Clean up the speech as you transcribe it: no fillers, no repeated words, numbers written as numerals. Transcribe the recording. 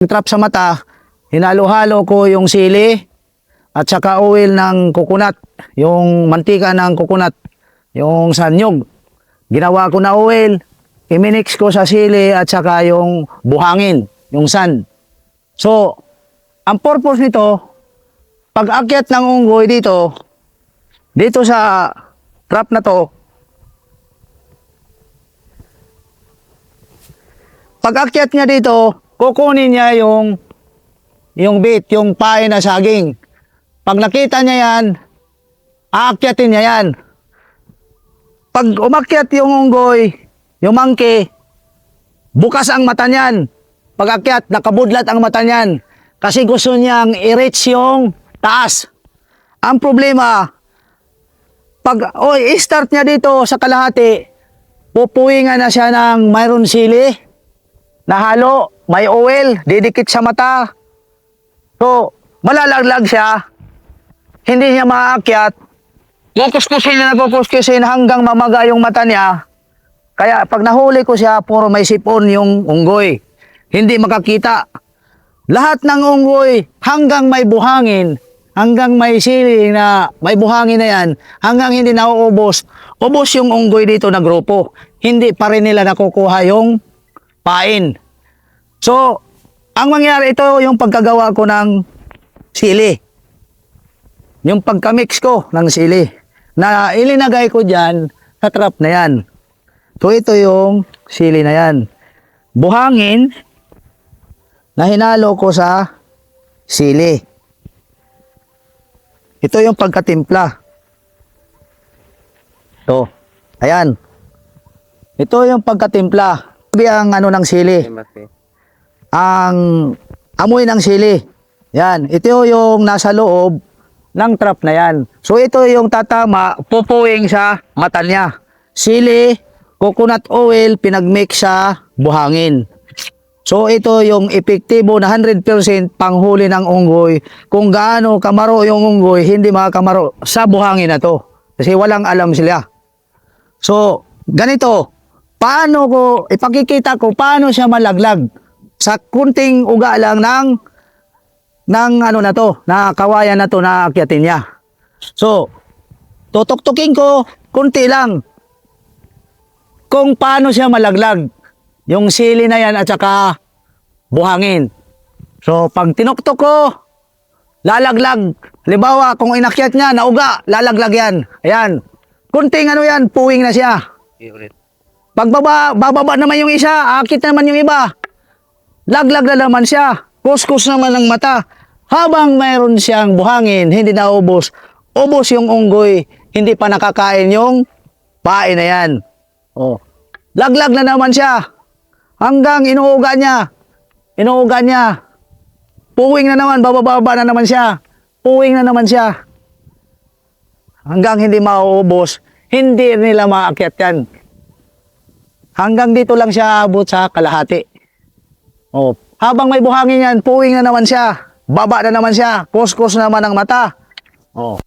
Trap sa mata, hinalo-halo ko yung sili at saka oil ng coconut, yung mantika ng coconut, yung sanyog. Ginawa ko na oil, iminix ko sa sili at saka yung buhangin, yung sand. So, ang purpose nito, pag akyat ng unggoy dito sa trap na to, pag akyat niya dito, kukunin niya yung bait, yung pain na saging. Pag nakita niya yan, aakyatin niya yan. Pag umakyat yung unggoy, yung monkey, bukas ang mata niyan. Pag akyat, nakabudlat ang mata niyan. Kasi gusto niyang i-reach yung taas. Ang problema, pag i-start niya dito sa kalahati, pupuwingan na siya ng mayroon sili, nahalo, may oil, didikit sa mata. So, malalaglag siya. Hindi niya maakyat. Kukuskusin hanggang mamaga yung mata niya. Kaya pag nahuli ko siya, puro may sipon yung unggoy. Hindi makakita. Lahat ng unggoy, hanggang may buhangin, hanggang may sili na may buhangin na yan, hanggang hindi nauubos, ubos yung unggoy dito na grupo. Hindi pa rin nila nakukuha yung pain. So, ang mangyari ito yung pagkagawa ko ng sili. Yung pagkamix ko ng sili. Na ilinagay ko dyan sa trap na yan. So, ito yung sili na yan. Buhangin na hinalo ko sa sili. Ito yung pagkatimpla. So, ayan. Ito yung pagkatimpla. Ang ano ng sili. Ang amoy ng sili. Yan. Ito yung nasa loob ng trap na yan. So, ito yung tatama, pupuwing sa mata niya. Sili, coconut oil, pinagmix sa buhangin. So, ito yung epektibo na 100% panghuli ng unggoy. Kung gaano kamaro yung unggoy, hindi makakamaro sa buhangin na to. Kasi walang alam sila. So, ganito. Paano ko, ipakikita ko paano siya malaglag. Sa kunting uga lang ng ano na to, na kawayan na to na akyatin niya. So, tutuktukin ko, kunti lang. Kung paano siya malaglag. Yung sili na yan at saka buhangin. So, pag tinuktok ko, lalaglag. Halimbawa, kung inakyat niya, nauga, lalaglag yan. Ayan. Kunting ano yan, puwing na siya. Pag bababa naman yung isa, akit naman yung iba. Laglag na naman siya. Kuskus naman ang mata. Habang mayroon siyang buhangin, hindi na ubos. Ubos yung unggoy, hindi pa nakakain yung pain na yan. Oh. Laglag na naman siya. Hanggang inuuga niya. Inuuga niya. Puwing na naman, bababa na naman siya. Puwing na naman siya. Hanggang hindi mauubos, hindi nila maakyat yan. Hanggang dito lang siya abot sa kalahati. Oh, habang may buhangin yan, puwing na naman siya. Baba na naman siya. Kuskus naman ang mata. Oh.